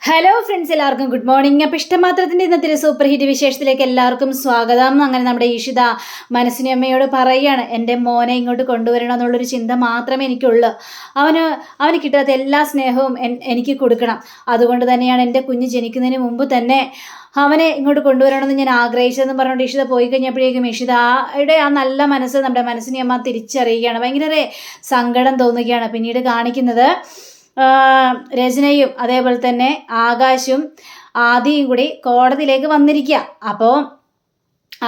Hello friends, എല്ലാവർക്കും good morning. അപ്പോൾ ഇഷ്ടമാത്രത്തിൻ്റെ ഇന്നത്തെ സൂപ്പർ ഹിറ്റ് വിശേഷത്തിലേക്ക് എല്ലാവർക്കും സ്വാഗതം. അങ്ങനെ നമ്മുടെ ഈഷിത മനസ്സിനെ അമ്മയോട് പറയുകയാണ്, എൻ്റെ മോനെ ഇങ്ങോട്ട് കൊണ്ടുവരണം എന്നുള്ളൊരു ചിന്ത മാത്രമേ എനിക്കുള്ളൂ. അവന് കിട്ടാത്ത എല്ലാ സ്നേഹവും എനിക്ക് കൊടുക്കണം. അതുകൊണ്ട് തന്നെയാണ് എൻ്റെ കുഞ്ഞ് ജനിക്കുന്നതിന് മുമ്പ് തന്നെ അവനെ ഇങ്ങോട്ട് കൊണ്ടുവരണമെന്ന് ഞാൻ ആഗ്രഹിച്ചതെന്ന് പറഞ്ഞുകൊണ്ട് ഇഷിത പോയി കഴിഞ്ഞപ്പോഴേക്കും ഇഷിതയുടെ ആ നല്ല മനസ്സ് നമ്മുടെ മനസ്സിനെ അമ്മ തിരിച്ചറിയുകയാണ്. ഭയങ്കര സങ്കടം തോന്നുകയാണ്. പിന്നീട് കാണിക്കുന്നത് രചനയും അതേപോലെ തന്നെ ആകാശും ആദിയും കൂടി കോടതിയിലേക്ക് വന്നിരിക്കുക. അപ്പോൾ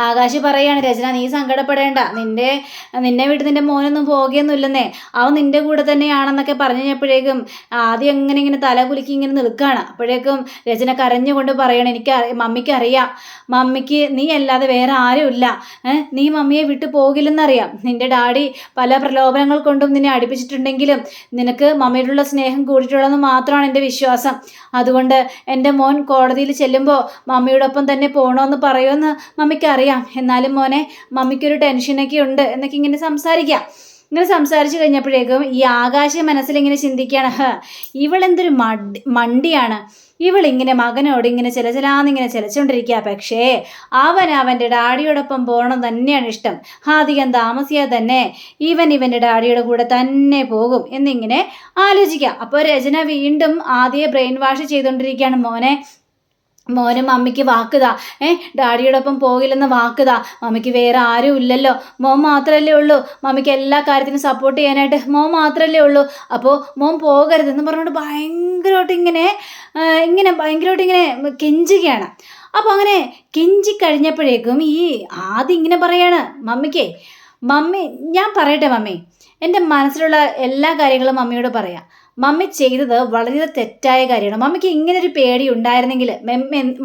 ആകാശ് പറയാണ്, രചന നീ സങ്കടപ്പെടേണ്ട, നിന്നെ വിട്ട് നിൻ്റെ മോനൊന്നും പോകുകയൊന്നുമില്ലെന്നേ, അവൻ നിൻ്റെ കൂടെ തന്നെയാണെന്നൊക്കെ പറഞ്ഞു കഴിഞ്ഞപ്പോഴേക്കും ആദ്യം ഇങ്ങനെ തല കുലുക്കി ഇങ്ങനെ നിൽക്കുകയാണ്. അപ്പോഴേക്കും രചന കരഞ്ഞുകൊണ്ട് പറയണം, മമ്മിക്കറിയാം, മമ്മിക്ക് നീ അല്ലാതെ വേറെ ആരുമില്ല, നീ മമ്മിയെ വിട്ടു പോകില്ലെന്നറിയാം. നിൻ്റെ ഡാഡി പല പ്രലോഭനങ്ങൾ കൊണ്ടും നിന്നെ അടുപ്പിച്ചിട്ടുണ്ടെങ്കിലും നിനക്ക് മമ്മിയോടുള്ള സ്നേഹം കൂടിയിട്ടുള്ളതെന്ന് മാത്രമാണ് എൻ്റെ വിശ്വാസം. അതുകൊണ്ട് എൻ്റെ മോൻ കോടതിയിൽ ചെല്ലുമ്പോൾ മമ്മിയോടൊപ്പം തന്നെ പോകണമെന്ന് പറയുമെന്ന് മമ്മിക്കറിയാം. എന്നാലും മോനെ, മമ്മിക്കൊരു ടെൻഷനൊക്കെ ഉണ്ട് എന്നൊക്കെ ഇങ്ങനെ സംസാരിച്ചു കഴിഞ്ഞപ്പോഴേക്കും ഈ ആകാശ മനസ്സിലിങ്ങനെ ചിന്തിക്കുകയാണ്, ഇവളെന്തൊരു മണ്ടിയാണ്, ഇവളിങ്ങനെ മകനോട് ഇങ്ങനെ ചിലചിലാന്നിങ്ങനെ ചിലച്ചുകൊണ്ടിരിക്കുക. പക്ഷേ അവൻ്റെ ഡാഡിയോടൊപ്പം പോകണം തന്നെയാണ് ഇഷ്ടം. അധികം താമസിയാതെ തന്നെ ഇവൻ്റെ ഡാഡിയുടെ കൂടെ തന്നെ പോകും എന്നിങ്ങനെ ആലോചിക്കാം. അപ്പോൾ രചന വീണ്ടും ആദ്യം ബ്രെയിൻ വാഷ് ചെയ്തുകൊണ്ടിരിക്കുകയാണ്. മോനും മമ്മിക്ക് വാക്കുതാ, ഡാഡിയോടൊപ്പം പോകില്ലെന്ന് വാക്കുതാ, മമ്മിക്ക് വേറെ ആരും ഇല്ലല്ലോ, മോൻ മാത്രമല്ലേ ഉള്ളൂ, മമ്മിക്ക് എല്ലാ കാര്യത്തിനും സപ്പോർട്ട് ചെയ്യാനായിട്ട് മോൻ മാത്രമല്ലേ ഉള്ളൂ, അപ്പോൾ മോൻ പോകരുതെന്ന് പറഞ്ഞുകൊണ്ട് ഭയങ്കരമായിട്ട് ഇങ്ങനെ കെഞ്ചുകയാണ്. അപ്പോൾ അങ്ങനെ കെഞ്ചി കഴിഞ്ഞപ്പോഴേക്കും ഈ ആദ്യം ഇങ്ങനെ പറയാണ്, മമ്മി ഞാൻ പറയട്ടെ മമ്മി, എൻ്റെ മനസ്സിലുള്ള എല്ലാ കാര്യങ്ങളും മമ്മിയോട് പറയാം. മമ്മി ചെയ്തത് വളരെ തെറ്റായ കാര്യമാണ്. മമ്മിക്ക് ഇങ്ങനൊരു പേടി ഉണ്ടായിരുന്നെങ്കിൽ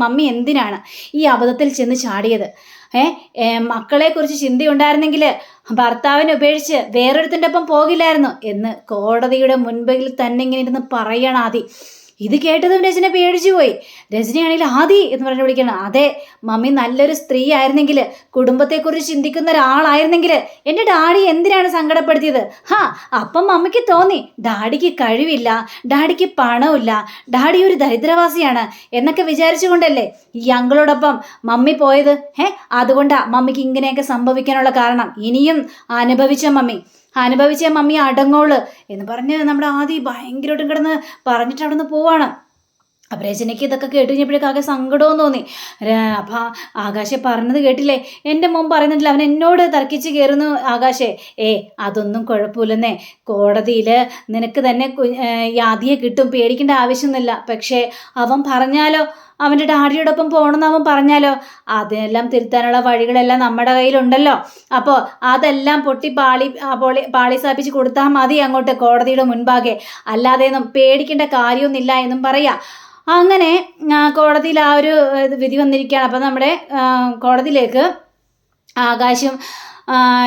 മമ്മി എന്തിനാണ് ഈ അബദ്ധത്തിൽ ചെന്ന് ചാടിയത്? മക്കളെക്കുറിച്ച് ചിന്തയുണ്ടായിരുന്നെങ്കിൽ ഭർത്താവിനെ ഉപേക്ഷിച്ച് വേറൊരുത്തിൻ്റെ ഒപ്പം പോകില്ലായിരുന്നു എന്ന് കോടതിയുടെ മുൻപിൽ തന്നെ ഇങ്ങനെ ഇരുന്ന് പറയണം ആദി. ഇത് കേട്ടതും രചന പേടിച്ചു പോയി. രചനയാണെങ്കിൽ ആദി എന്ന് പറഞ്ഞ് വിളിക്കണം. അതെ, മമ്മി നല്ലൊരു സ്ത്രീ ആയിരുന്നെങ്കിൽ, കുടുംബത്തെക്കുറിച്ച് ചിന്തിക്കുന്ന ഒരാളായിരുന്നെങ്കിൽ എൻ്റെ ഡാഡി എന്തിനാണ് സങ്കടപ്പെടുത്തിയത്? അപ്പം മമ്മിക്ക് തോന്നി ഡാഡിക്ക് കഴിവില്ല, ഡാഡിക്ക് പണമില്ല, ഡാഡി ഒരു ദരിദ്രവാസിയാണ് എന്നൊക്കെ വിചാരിച്ചുകൊണ്ടല്ലേ ഈ അങ്കിളോടൊപ്പം മമ്മി പോയത്. അതുകൊണ്ടാ മമ്മിക്ക് ഇങ്ങനെയൊക്കെ സംഭവിക്കാനുള്ള കാരണം. ഇനിയും അനുഭവിച്ച മമ്മി അടങ്ങോള് എന്ന് പറഞ്ഞ് നമ്മുടെ ആദ്യം ഭയങ്കരമായിട്ടും കിടന്ന് പറഞ്ഞിട്ട് അവിടെ നിന്ന് പോവാണ്. അപ്പം രചനയ്ക്ക് ഇതൊക്കെ കേട്ട് കഴിഞ്ഞപ്പോഴേക്കാകെ സങ്കടവും തോന്നി. അപ്പം ആകാശെ പറഞ്ഞത് കേട്ടില്ലേ, എൻ്റെ മോൻ പറയുന്നില്ല, അവൻ എന്നോട് തർക്കിച്ച് കയറുന്നു. ആകാശേ, അതൊന്നും കുഴപ്പമില്ലെന്നേ, കോടതിയിൽ നിനക്ക് തന്നെ ആദിയെ കിട്ടും, പേടിക്കേണ്ട ആവശ്യമൊന്നുമില്ല. പക്ഷേ അവൻ പറഞ്ഞാലോ, അവൻ്റെ ഡാഡിയോടൊപ്പം പോകണമെന്ന് അവൻ പറഞ്ഞാലോ, അതിനെല്ലാം തിരുത്താനുള്ള വഴികളെല്ലാം നമ്മുടെ കയ്യിലുണ്ടല്ലോ. അപ്പോൾ അതെല്ലാം പാളി സ്ഥാപിച്ച് കൊടുത്താൽ മതി അങ്ങോട്ട് കോടതിയുടെ മുൻപാകെ, അല്ലാതെയൊന്നും പേടിക്കേണ്ട കാര്യമൊന്നുമില്ല എന്നും പറയാം. അങ്ങനെ കോടതിയിൽ ആ ഒരു വിധി വന്നിരിക്കുകയാണ്. അപ്പം നമ്മുടെ കോടതിയിലേക്ക് ആകാശും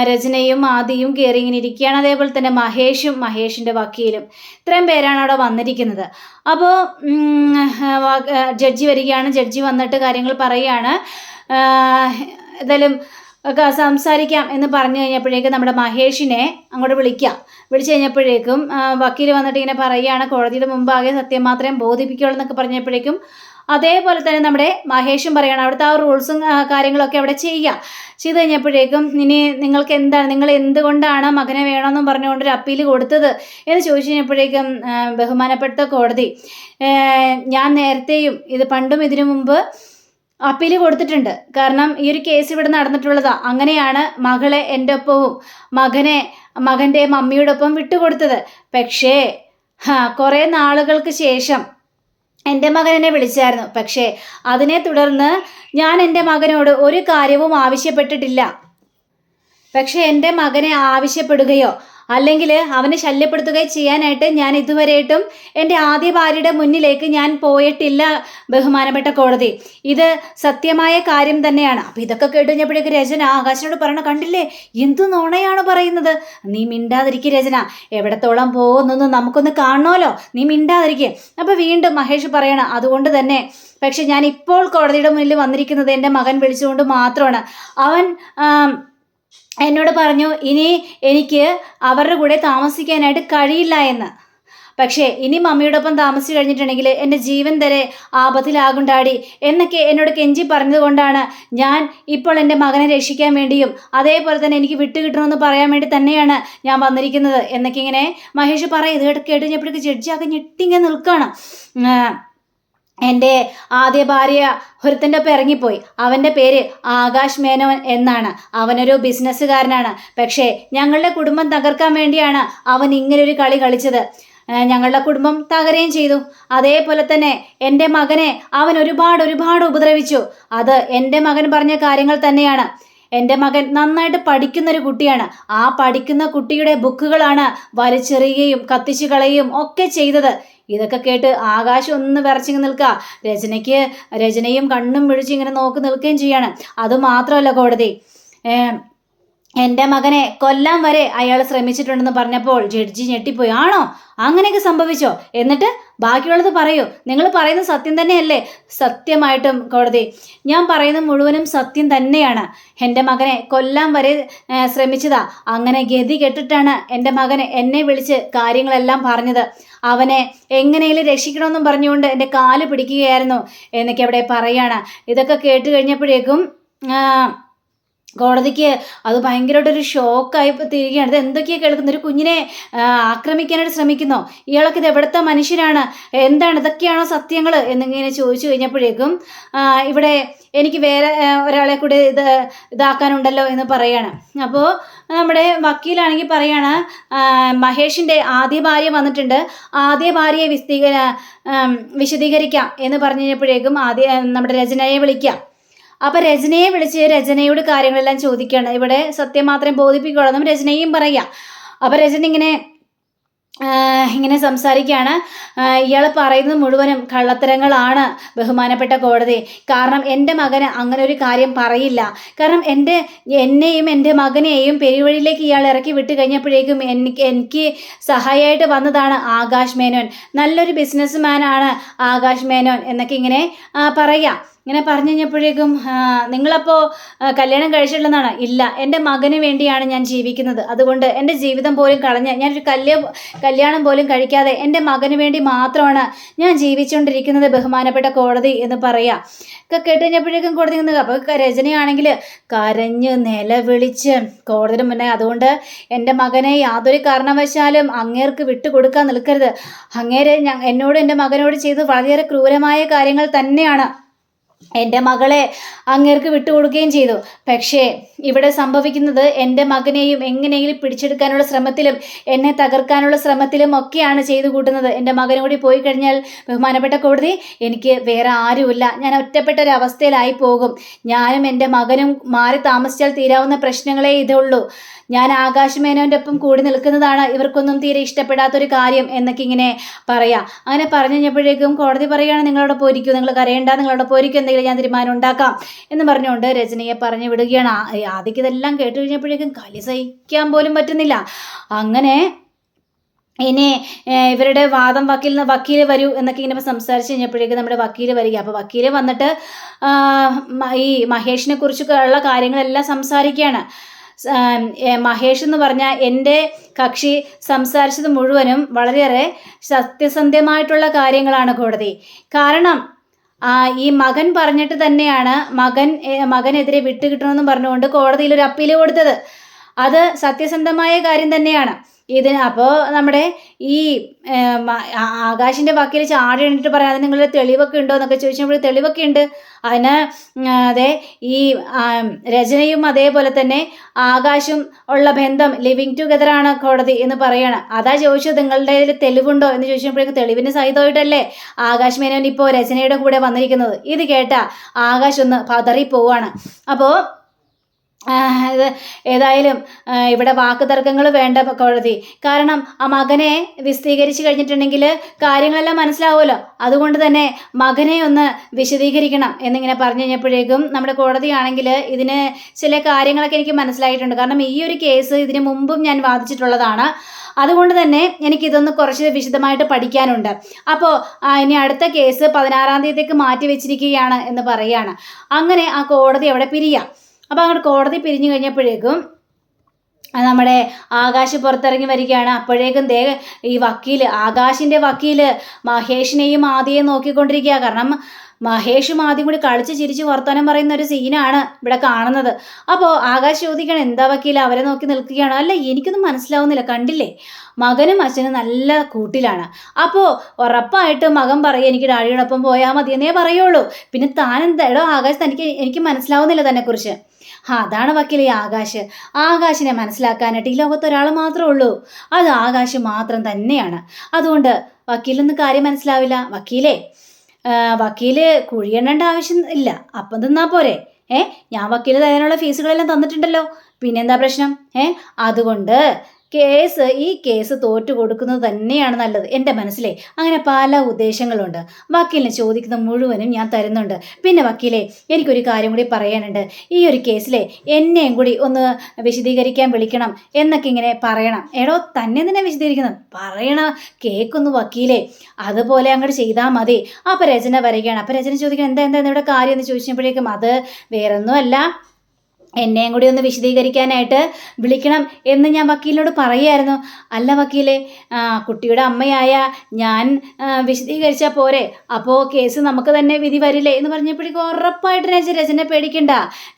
രചനയും ആദിയും കയറി ഇങ്ങനെ ഇരിക്കുകയാണ്. അതേപോലെ തന്നെ മഹേഷിൻ്റെ വക്കീലും, ഇത്രയും പേരാണ് അവിടെ വന്നിരിക്കുന്നത്. അപ്പോൾ ജഡ്ജി വരികയാണ്. ജഡ്ജി വന്നിട്ട് കാര്യങ്ങൾ പറയുകയാണ്. ഏതായാലും സംസാരിക്കാം എന്ന് പറഞ്ഞു കഴിഞ്ഞപ്പോഴേക്കും നമ്മുടെ മഹേഷിനെ അങ്ങോട്ട് വിളിച്ചു കഴിഞ്ഞപ്പോഴേക്കും വക്കീൽ വന്നിട്ട് ഇങ്ങനെ പറയുകയാണ്, കോടതിയുടെ മുമ്പാകെ സത്യം മാത്രമേ ബോധിപ്പിക്കുകയുള്ളൂ എന്നൊക്കെ പറഞ്ഞപ്പോഴേക്കും അതേപോലെ തന്നെ നമ്മുടെ മഹേഷും പറയുകയാണ്, അവിടുത്തെ ആ റൂൾസും കാര്യങ്ങളൊക്കെ അവിടെ ചെയ്ത് കഴിഞ്ഞപ്പോഴേക്കും ഇനി നിങ്ങൾ എന്തുകൊണ്ടാണ് മകനെ വേണമെന്നും പറഞ്ഞുകൊണ്ടൊരു അപ്പീൽ കൊടുത്തത് എന്ന് ചോദിച്ചു കഴിഞ്ഞപ്പോഴേക്കും ബഹുമാനപ്പെട്ട കോടതി, ഞാൻ നേരത്തെയും പണ്ടും ഇതിനു മുമ്പ് അപ്പീൽ കൊടുത്തിട്ടുണ്ട്. കാരണം ഈ ഒരു കേസ് ഇവിടെ നടന്നിട്ടുള്ളതാ. അങ്ങനെയാണ് മകളെ എൻ്റെ ഒപ്പവും മകൻ്റെ മമ്മിയോടൊപ്പം വിട്ടുകൊടുത്തത്. പക്ഷേ കുറേ നാളുകൾക്ക് ശേഷം എൻ്റെ മകൻ എന്നെ വിളിച്ചായിരുന്നു. പക്ഷേ അതിനെ തുടർന്ന് ഞാൻ എൻ്റെ മകനോട് ഒരു കാര്യവും ആവശ്യപ്പെട്ടിട്ടില്ല. പക്ഷേ എൻ്റെ മകനെ ആവശ്യപ്പെടുകയോ അല്ലെങ്കിൽ അവനെ ശല്യപ്പെടുത്തുകയോ ചെയ്യാനായിട്ട് ഞാൻ ഇതുവരെയായിട്ടും എൻ്റെ ആദ്യ ഭാര്യയുടെ മുന്നിലേക്ക് ഞാൻ പോയിട്ടില്ല ബഹുമാനപ്പെട്ട കോടതി. ഇത് സത്യമായ കാര്യം തന്നെയാണ്. അപ്പോൾ ഇതൊക്കെ കേട്ട് കഴിഞ്ഞപ്പോഴേക്ക് രചന ആകാശിനോട് പറയണ, കണ്ടില്ലേ എന്തു നുണയാണ് പറയുന്നത്, നീ മിണ്ടാതിരിക്കുക രചന, എവിടത്തോളം പോകുന്നു നമുക്കൊന്ന് കാണണമല്ലോ, നീ മിണ്ടാതിരിക്കുക. അപ്പോൾ വീണ്ടും മഹേഷ് പറയണം, അതുകൊണ്ട് തന്നെ പക്ഷെ ഞാൻ ഇപ്പോൾ കോടതിയുടെ മുന്നിൽ വന്നിരിക്കുന്നത് എൻ്റെ മകൻ വിളിച്ചുകൊണ്ട് മാത്രമാണ്. അവൻ എന്നോട് പറഞ്ഞു ഇനി എനിക്ക് അവരുടെ കൂടെ താമസിക്കാനായിട്ട് കഴിയില്ല എന്ന്. പക്ഷേ ഇനി മമ്മിയോടൊപ്പം താമസിച്ചു കഴിഞ്ഞിട്ടുണ്ടെങ്കിൽ എൻ്റെ ജീവൻ വരെ ആപത്തിലാകുണ്ടാടി എന്നൊക്കെ എന്നോട് കെഞ്ചി പറഞ്ഞതുകൊണ്ടാണ് ഞാൻ ഇപ്പോൾ എൻ്റെ മകനെ രക്ഷിക്കാൻ വേണ്ടിയും അതേപോലെ തന്നെ എനിക്ക് വിട്ടുകിട്ടണമെന്ന് പറയാൻ വേണ്ടി തന്നെയാണ് ഞാൻ വന്നിരിക്കുന്നത് എന്നൊക്കെ ഇങ്ങനെ മഹേഷ് പറയും. ഇത് കേട്ട് കഴിഞ്ഞപ്പോഴേക്ക് ജഡ്ജിയാകെ ഞെട്ടിങ്ങനെ നിൽക്കുകയാണ്. എൻ്റെ ആദ്യ ഭാര്യ ഒരുത്തൻ്റെ ഒപ്പം ഇറങ്ങിപ്പോയി. അവൻ്റെ പേര് ആകാശ് മേനോൻ എന്നാണ്. അവനൊരു ബിസിനസ്സുകാരനാണ്. പക്ഷേ ഞങ്ങളുടെ കുടുംബം തകർക്കാൻ വേണ്ടിയാണ് അവൻ ഇങ്ങനൊരു കളി കളിച്ചത്. ഞങ്ങളുടെ കുടുംബം തകരുകയും ചെയ്തു. അതേപോലെ തന്നെ എൻ്റെ മകനെ അവൻ ഒരുപാട് ഉപദ്രവിച്ചു. അത് എൻ്റെ മകൻ പറഞ്ഞ കാര്യങ്ങൾ തന്നെയാണ്. എൻ്റെ മകൻ നന്നായിട്ട് പഠിക്കുന്നൊരു കുട്ടിയാണ്. ആ പഠിക്കുന്ന കുട്ടിയുടെ ബുക്കുകളാണ് വലിച്ചെറിയുകയും കത്തിച്ചു കളയുകയും ഒക്കെ ചെയ്തത്. ഇതൊക്കെ കേട്ട് ആകാശം ഒന്ന് വിറച്ചിങ്ങ് നിൽക്കുക. രചനയും കണ്ണും പിടിച്ച് ഇങ്ങനെ നോക്കി നിൽക്കുകയും ചെയ്യാണ്. അതുമാത്രമല്ല കോടതി, എൻ്റെ മകനെ കൊല്ലാൻ വരെ അയാൾ ശ്രമിച്ചിട്ടുണ്ടെന്ന് പറഞ്ഞപ്പോൾ ജഡ്ജി ഞെട്ടിപ്പോയി. ആണോ? അങ്ങനെയൊക്കെ സംഭവിച്ചോ? എന്നിട്ട് ബാക്കിയുള്ളത് പറയൂ. നിങ്ങൾ പറയുന്നത് സത്യം തന്നെയല്ലേ? സത്യമായിട്ടും കോടതി, ഞാൻ പറയുന്നത് മുഴുവനും സത്യം തന്നെയാണ്. എൻ്റെ മകനെ കൊല്ലാൻ വരെ ശ്രമിച്ചതാ. അങ്ങനെ ഗതി കെട്ടിട്ടാണ് എൻ്റെ മകനെ എന്നെ വിളിച്ച് കാര്യങ്ങളെല്ലാം പറഞ്ഞത്. അവനെ എങ്ങനെയും രക്ഷിക്കണമെന്നും പറഞ്ഞുകൊണ്ട് എൻ്റെ കാല് പിടിക്കുകയായിരുന്നു എന്നൊക്കെ അവിടെ പറയാണ്. ഇതൊക്കെ കേട്ട് കഴിഞ്ഞപ്പോഴേക്കും കോടതിക്ക് അത് ഭയങ്കരമായിട്ടൊരു ഷോക്കായി തീരുകയാണ്. ഇത് എന്തൊക്കെയാണ് കേൾക്കുന്നത്? ഒരു കുഞ്ഞിനെ ആക്രമിക്കാനായിട്ട് ശ്രമിക്കുന്നോ? ഇയാളൊക്കെ ഇത് എവിടുത്തെ മനുഷ്യരാണ്? എന്താണ് ഇതൊക്കെയാണോ സത്യങ്ങൾ എന്നിങ്ങനെ ചോദിച്ചു കഴിഞ്ഞപ്പോഴേക്കും ഇവിടെ എനിക്ക് വേറെ ഒരാളെ കൂടി ഇതാക്കാനുണ്ടല്ലോ എന്ന് പറയാണ്. അപ്പോൾ നമ്മുടെ വക്കീലാണെങ്കിൽ പറയാണ്, മഹേഷിൻ്റെ ആദ്യ ഭാര്യ വന്നിട്ടുണ്ട്, ആദ്യ ഭാര്യയെ വിശദീകരിക്കാം എന്ന് പറഞ്ഞു കഴിഞ്ഞപ്പോഴേക്കും നമ്മുടെ രചനയെ വിളിക്കാം. അപ്പം രചനയെ വിളിച്ച് രചനയോട് കാര്യങ്ങളെല്ലാം ചോദിക്കുകയാണ്. ഇവിടെ സത്യം മാത്രം ബോധിപ്പിക്കുകയാണെന്നും രചനയും പറയാം. അപ്പം രചന ഇങ്ങനെ സംസാരിക്കുകയാണ്. ഇയാൾ പറയുന്നത് മുഴുവനും കള്ളത്തരങ്ങളാണ് ബഹുമാനപ്പെട്ട കോടതി. കാരണം എൻ്റെ മകന് അങ്ങനെ ഒരു കാര്യം പറയില്ല. കാരണം എന്നെയും എൻ്റെ മകനെയും പെരുവഴിയിലേക്ക് ഇയാൾ ഇറക്കി വിട്ട് കഴിഞ്ഞപ്പോഴേക്കും എനിക്ക് സഹായമായിട്ട് വന്നതാണ് ആകാശ് മേനോൻ. നല്ലൊരു ബിസിനസ്മാനാണ് ആകാശ് മേനോൻ എന്നൊക്കെ ഇങ്ങനെ പറയാം. ഇങ്ങനെ പറഞ്ഞു കഴിഞ്ഞപ്പോഴേക്കും നിങ്ങളപ്പോൾ കല്യാണം കഴിച്ചിട്ടുള്ളതാണ്? ഇല്ല, എൻ്റെ മകന് വേണ്ടിയാണ് ഞാൻ ജീവിക്കുന്നത്. അതുകൊണ്ട് എൻ്റെ ജീവിതം പോലും കളഞ്ഞ് ഞാനൊരു കല്യാണം പോലും കഴിക്കാതെ എൻ്റെ മകന് വേണ്ടി മാത്രമാണ് ഞാൻ ജീവിച്ചുകൊണ്ടിരിക്കുന്നത് ബഹുമാനപ്പെട്ട കോടതി എന്ന് പറയാം. ഒക്കെ കേട്ട് കഴിഞ്ഞപ്പോഴേക്കും കോടതി നിന്ന് അപ്പോൾ രചനയാണെങ്കിൽ കരഞ്ഞ് നിലവിളിച്ച് കോടതിയുടെ മുന്നേ, അതുകൊണ്ട് എൻ്റെ മകനെ യാതൊരു കാരണവശാലും അങ്ങേർക്ക് വിട്ടുകൊടുക്കാൻ നിൽക്കരുത്. അങ്ങേരെ എന്നോട് എൻ്റെ മകനോട് ചെയ്ത് വളരെയേറെ ക്രൂരമായ കാര്യങ്ങൾ തന്നെയാണ്. എൻ്റെ മകളെ അങ്ങേർക്ക് വിട്ടുകൊടുക്കുകയും ചെയ്തു. പക്ഷേ ഇവിടെ സംഭവിക്കുന്നത് എൻ്റെ മകനെയും എങ്ങനെയെങ്കിലും പിടിച്ചെടുക്കാനുള്ള ശ്രമത്തിലും എന്നെ തകർക്കാനുള്ള ശ്രമത്തിലും ഒക്കെയാണ് ചെയ്തു കൂട്ടുന്നത്. എൻ്റെ മകനോട് പോയി കഴിഞ്ഞാൽ ബഹുമാനപ്പെട്ട കോടതി, എനിക്ക് വേറെ ആരുമില്ല. ഞാൻ ഒറ്റപ്പെട്ട ഒരു അവസ്ഥയിലായി പോകും. ഞാനും എൻ്റെ മകനും മാറി താമസിച്ചാൽ തീരാവുന്ന പ്രശ്നങ്ങളേ ഇതുള്ളൂ. ഞാൻ ആകാശ് മേനോൻ്റെ ഒപ്പം കൂടി നിൽക്കുന്നതാണ് ഇവർക്കൊന്നും തീരെ ഇഷ്ടപ്പെടാത്തൊരു കാര്യം എന്നൊക്കെ ഇങ്ങനെ പറയാം. അങ്ങനെ പറഞ്ഞു കഴിഞ്ഞപ്പോഴേക്കും കോടതി പറയുകയാണ്, നിങ്ങളവിടെ പോയിരിക്കും, നിങ്ങൾ കരയേണ്ട, നിങ്ങളവിടെ പോയിരിക്കും, എന്തെങ്കിലും ഞാൻ തീരുമാനം ഉണ്ടാക്കാം എന്ന് പറഞ്ഞുകൊണ്ട് രചനയെ പറഞ്ഞു വിടുകയാണ്. ആദ്യം ഇതെല്ലാം കേട്ട് കഴിഞ്ഞപ്പോഴേക്കും കലി സഹിക്കാൻ പോലും പറ്റുന്നില്ല. അങ്ങനെ ഇനി ഇവരുടെ വാദം വക്കീൽ വരൂ എന്നൊക്കെ ഇങ്ങനെ സംസാരിച്ച് കഴിഞ്ഞപ്പോഴേക്കും നമ്മുടെ വക്കീൽ വരിക. അപ്പോൾ വക്കീൽ വന്നിട്ട് ഈ മഹേഷിനെ കുറിച്ചുള്ള കാര്യങ്ങളെല്ലാം സംസാരിക്കുകയാണ്. മഹേഷ് എന്ന് പറഞ്ഞാൽ എൻ്റെ കക്ഷി സംസാരിച്ചത് മുഴുവനും വളരെയേറെ സത്യസന്ധമായിട്ടുള്ള കാര്യങ്ങളാണ് കോടതി. കാരണം ഈ മകൻ പറഞ്ഞിട്ട് തന്നെയാണ് മകനെതിരെ വിട്ടുകിട്ടണമെന്നും പറഞ്ഞുകൊണ്ട് കോടതിയിൽ ഒരു അപ്പീൽ കൊടുത്തത്. അത് സത്യസന്ധമായ കാര്യം തന്നെയാണ്. അപ്പോൾ നമ്മുടെ ഈ ആകാശിൻ്റെ വക്കീൽ ചാടി എണ്ണിട്ട് പറയാം, അതിന് നിങ്ങളുടെ തെളിവൊക്കെ ഉണ്ടോ എന്നൊക്കെ ചോദിച്ചപ്പോൾ തെളിവൊക്കെ ഉണ്ട്. അതിന് അതെ ഈ രചനയും അതേപോലെ തന്നെ ആകാശും ഉള്ള ബന്ധം ലിവിങ് ടുഗദറാണ് കോടതി എന്ന് പറയാണ്. അതാ ചോദിച്ചത്, നിങ്ങളുടെ തെളിവുണ്ടോ എന്ന് ചോദിച്ചപ്പോഴേക്കും തെളിവിന് സഹിതമായിട്ടല്ലേ ആകാശ് മേനോൻ ഇപ്പോൾ രചനയുടെ കൂടെ വന്നിരിക്കുന്നത്. ഇത് കേട്ട ആകാശ് ഒന്ന് പതറിപ്പോവാണ്. അപ്പോൾ ഏതായാലും ഇവിടെ വാക്ക് തർക്കങ്ങൾ വേണ്ട കോടതി. കാരണം ആ മകനെ വിശദീകരിച്ച് കഴിഞ്ഞിട്ടുണ്ടെങ്കിൽ കാര്യങ്ങളെല്ലാം മനസ്സിലാവുമല്ലോ. അതുകൊണ്ട് തന്നെ മകനെ ഒന്ന് വിശദീകരിക്കണം എന്നിങ്ങനെ പറഞ്ഞു കഴിഞ്ഞപ്പോഴേക്കും നമ്മുടെ കോടതിയാണെങ്കിൽ ഇതിന് ചില കാര്യങ്ങളൊക്കെ എനിക്ക് മനസ്സിലായിട്ടുണ്ട്. കാരണം ഈ ഒരു കേസ് ഇതിന് മുമ്പും ഞാൻ വാദിച്ചിട്ടുള്ളതാണ്. അതുകൊണ്ട് തന്നെ എനിക്കിതൊന്ന് കുറച്ച് വിശദമായിട്ട് പഠിക്കാനുണ്ട്. അപ്പോൾ ഇനി അടുത്ത കേസ് 16-ാം തീയതിക്ക് മാറ്റി വെച്ചിരിക്കുകയാണ് എന്ന് പറയുകയാണ്. അങ്ങനെ ആ കോടതി അവിടെ പിരിയാം. അപ്പോൾ അങ്ങോട്ട് കോടതി പിരിഞ്ഞു കഴിഞ്ഞപ്പോഴേക്കും നമ്മുടെ ആകാശ് പുറത്തിറങ്ങി വരികയാണ്. അപ്പോഴേക്കും ഈ ആകാശിൻ്റെ വക്കീല് മഹേഷിനെയും ആദിയെയും നോക്കിക്കൊണ്ടിരിക്കുക. കാരണം മഹേഷും ആദ്യം കൂടി കളിച്ച് ചിരിച്ച് വർത്തമാനം പറയുന്ന ഒരു സീനാണ് ഇവിടെ കാണുന്നത്. അപ്പോൾ ആകാശ് ചോദിക്കണം, എന്താ വക്കീൽ അവരെ നോക്കി നിൽക്കുകയാണ്? അല്ല, എനിക്കൊന്നും മനസ്സിലാവുന്നില്ല, കണ്ടില്ലേ മകനും അച്ഛനും നല്ല കൂട്ടിലാണ്. അപ്പോൾ ഉറപ്പായിട്ട് മകൻ പറയും എനിക്ക് ഡാഡിയോടൊപ്പം പോയാൽ മതിയെന്നേ പറയുള്ളൂ. പിന്നെ താൻ എന്താ ആകാശ് എനിക്ക് മനസ്സിലാവുന്നില്ല തന്നെക്കുറിച്ച്. അതാണ് വക്കീലെ ആകാശിനെ മനസ്സിലാക്കാനായിട്ട് ഈ ലോകത്ത് ഒരാൾ മാത്രമേ ഉള്ളൂ, അത് ആകാശ് മാത്രം തന്നെയാണ്. അതുകൊണ്ട് വക്കീലൊന്നും കാര്യം മനസ്സിലാവില്ല. വക്കീല് കുഴിയെണ്ണേണ്ട ആവശ്യം ഇല്ല, അപ്പം തിന്നാ പോരെ. ഞാൻ വക്കീല് തരാനുള്ള ഫീസുകളെല്ലാം തന്നിട്ടുണ്ടല്ലോ, പിന്നെന്താ പ്രശ്നം? അതുകൊണ്ട് ഈ കേസ് തോറ്റു കൊടുക്കുന്നത് തന്നെയാണ് നല്ലത്. എൻ്റെ മനസ്സിലെ അങ്ങനെ പല ഉദ്ദേശങ്ങളുണ്ട്. വക്കീലിനെ ചോദിക്കുന്ന മുഴുവനും ഞാൻ തരുന്നുണ്ട്. പിന്നെ വക്കീലെ, എനിക്കൊരു കാര്യം കൂടി പറയാനുണ്ട്. ഈ ഒരു കേസിലെ എന്നെയും കൂടി ഒന്ന് വിശദീകരിക്കാൻ വിളിക്കണം എന്നൊക്കെ ഇങ്ങനെ പറയണം. എടോ, തന്നെ തന്നെ വിശദീകരിക്കണം പറയണം, കേൾക്കുന്നു വക്കീലെ. അതുപോലെ അങ്ങോട്ട് ചെയ്താൽ മതി. അപ്പോൾ രചന വരികയാണ്. അപ്പോൾ രചന ചോദിക്കണം, എന്താ ഇവിടെ കാര്യം എന്ന് ചോദിച്ചപ്പോഴേക്കും അത് വേറൊന്നുമല്ല, എന്നെയും കൂടി ഒന്ന് വിശദീകരിക്കാനായിട്ട് വിളിക്കണം എന്ന് ഞാൻ വക്കീലിനോട് പറയുമായിരുന്നു. അല്ല വക്കീലെ, കുട്ടിയുടെ അമ്മയായ ഞാൻ വിശദീകരിച്ചാൽ പോരെ? അപ്പോൾ കേസ് നമുക്ക് തന്നെ വിധി വരില്ലേ എന്ന് പറഞ്ഞപ്പോഴേക്കും ഉറപ്പായിട്ട് രചന പേടിക്കണ്ട,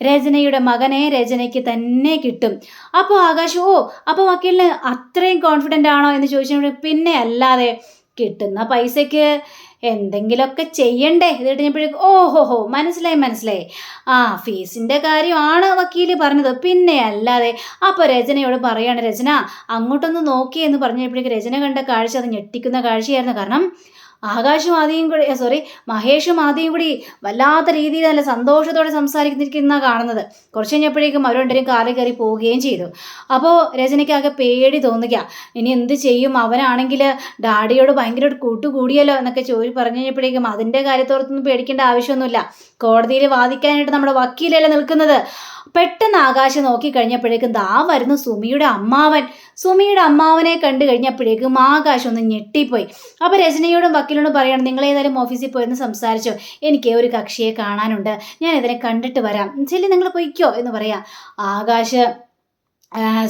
രചനയുടെ മകനെ രചനയ്ക്ക് തന്നെ കിട്ടും. അപ്പോൾ അപ്പോൾ വക്കീലിന് അത്രയും കോൺഫിഡൻ്റ് ആണോ എന്ന് ചോദിച്ചപ്പോൾ പിന്നെ അല്ലാതെ, കിട്ടുന്ന പൈസയ്ക്ക് എന്തെങ്കിലുമൊക്കെ ചെയ്യണ്ടേ? ഇത് കഴിഞ്ഞപ്പോഴേക്കും ഓഹോഹോ മനസ്സിലായി. ഫീസിൻ്റെ കാര്യമാണ് വക്കീല് പറഞ്ഞത്, പിന്നെ അല്ലാതെ. അപ്പോൾ രചനയോട് പറയാണ്, രചന അങ്ങോട്ടൊന്ന് നോക്കിയെന്ന് പറഞ്ഞപ്പോഴേക്കും രചന കണ്ട കാഴ്ച അത് ഞെട്ടിക്കുന്ന കാഴ്ചയായിരുന്നു. കാരണം മഹേഷും ആദ്യം കൂടി വല്ലാത്ത രീതിയിൽ നല്ല സന്തോഷത്തോടെ സംസാരിക്കുന്ന കാണുന്നത്. കുറച്ച് കഴിഞ്ഞപ്പോഴേക്കും അവർ രണ്ടുപേരും കാറിൽ കയറി പോവുകയും ചെയ്തു. അപ്പോൾ രചനയ്ക്കാകെ പേടി തോന്നുക, ഇനി എന്ത് ചെയ്യും? അവനാണെങ്കിൽ ഡാഡിയോട് ഭയങ്കര കൂട്ടുകൂടിയല്ലോ എന്നൊക്കെ പറഞ്ഞു കഴിഞ്ഞപ്പോഴേക്കും അതിൻ്റെ കാര്യത്തോർത്തൊന്നും പേടിക്കേണ്ട ആവശ്യമൊന്നുമില്ല. കോടതിയിൽ വാദിക്കാനായിട്ട് നമ്മുടെ വക്കീലല്ലേ നിൽക്കുന്നത്. പെട്ടെന്ന് ആകാശം നോക്കിക്കഴിഞ്ഞപ്പോഴേക്കും ദാ വരുന്നു സുമിയുടെ അമ്മാവനെ കണ്ടു കഴിഞ്ഞപ്പോഴേക്കും ആകാശം ഒന്ന് ഞെട്ടിപ്പോയി. അപ്പോൾ രചനയോടും വക്കീലിനോടും പറയണം, നിങ്ങൾ ഏതായാലും ഓഫീസിൽ പോയെന്ന് സംസാരിച്ചോ, എനിക്ക് ഒരു കക്ഷിയെ കാണാനുണ്ട്, ഞാൻ ഇതിനെ കണ്ടിട്ട് വരാം, ശരി നിങ്ങൾ പോയിക്കോ എന്ന് പറയാം. ആകാശ്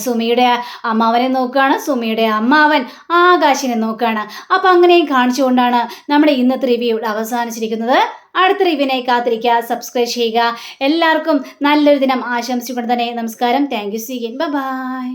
സുമിയുടെ അമ്മാവനെ നോക്കുകയാണ്, സുമിയുടെ അമ്മാവൻ ആകാശിനെ നോക്കുകയാണ്. അപ്പം അങ്ങനെയും കാണിച്ചുകൊണ്ടാണ് നമ്മുടെ ഇന്നത്തെ റിവ്യൂ അവസാനിച്ചിരിക്കുന്നത്. അടുത്ത റിവ്യൂവിനായി കാത്തിരിക്കുക, സബ്സ്ക്രൈബ് ചെയ്യുക. എല്ലാവർക്കും നല്ലൊരു ദിനം ആശംസിച്ചുകൊണ്ട് തന്നെ നമസ്കാരം. Thank you. See you. By.